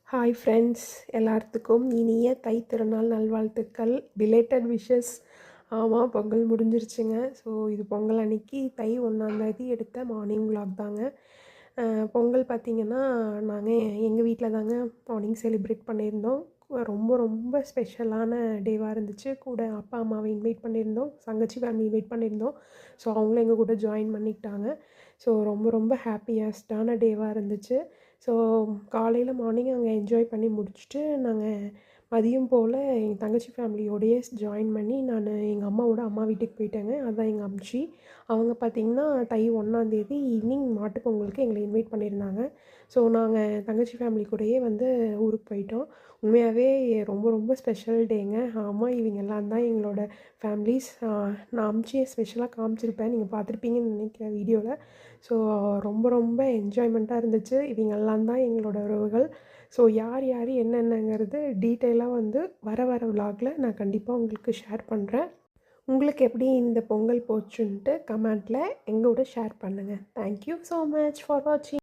Hi friends, எல்லாத்துக்கும் இனிய தை திருநாள் நல்வாழ்த்துக்கள். Belated wishes. ஆமாம், பொங்கல் முடிஞ்சிருச்சுங்க. ஸோ இது பொங்கல் அன்னைக்கு தை 1ஆம் தேதி எடுத்த மார்னிங் விலாக் தாங்க. பொங்கல் பார்த்திங்கன்னா நாங்கள் எங்கள் வீட்டில் தாங்க மார்னிங் செலிப்ரேட் பண்ணியிருந்தோம். ரொம்ப ரொம்ப ஸ்பெஷலான டேவாக இருந்துச்சு. கூட அப்பா அம்மாவை இன்வைட் பண்ணியிருந்தோம், தங்கச்சி ஃபேமிலி இன்வைட் பண்ணியிருந்தோம். ஸோ அவங்களும் எங்கள் கூட ஜாயின் பண்ணிக்கிட்டாங்க. ஸோ ரொம்ப ரொம்ப ஹாப்பியஸ்டான டேவாக இருந்துச்சு. ஸோ காலையில் மார்னிங் அங்கே என்ஜாய் பண்ணி முடிச்சுட்டு நாங்கள் மதியம் போல் எங்கள் தங்கச்சி ஃபேமிலியோடையே ஜாயின் பண்ணி நான் எங்கள் அம்மாவோட அம்மா வீட்டுக்கு போயிட்டேங்க. அதுதான் எங்கள் அம்ச்சி. அவங்க பார்த்திங்கன்னா தை 1ஆம் தேதி ஈவினிங் மாட்டுப் பொங்கலுக்கு எங்களை இன்வைட் பண்ணியிருந்தாங்க. ஸோ நாங்கள் தங்கச்சி ஃபேமிலி கூடயே ஊருக்கு போயிட்டோம். உண்மையாகவே ரொம்ப ரொம்ப ஸ்பெஷல் டேங்க. ஆமாம், இவங்க எல்லாம் தான் எங்களோட ஃபேமிலிஸ். நான் அம்ச்சியை ஸ்பெஷலாக காமிச்சிருப்பேன், நீங்கள் பார்த்துருப்பீங்கன்னு நினைக்கிறேன் வீடியோவில். ஸோ ரொம்ப ரொம்ப என்ஜாய்மெண்ட்டாக இருந்துச்சு. இவங்கெல்லாம் தான் எங்களோட உறவுகள். ஸோ யார் யார் என்னென்னங்கிறது டீட்டெயிலாக வர வர விலாகில் நான் கண்டிப்பாக உங்களுக்கு ஷேர் பண்ணுறேன். உங்களுக்கு எப்படி இந்த பொங்கல் போச்சுன்ட்டு கமெண்ட்டில் எங்களோட ஷேர் பண்ணுங்கள். தேங்க்யூ ஸோ மச் ஃபார் வாட்சிங்.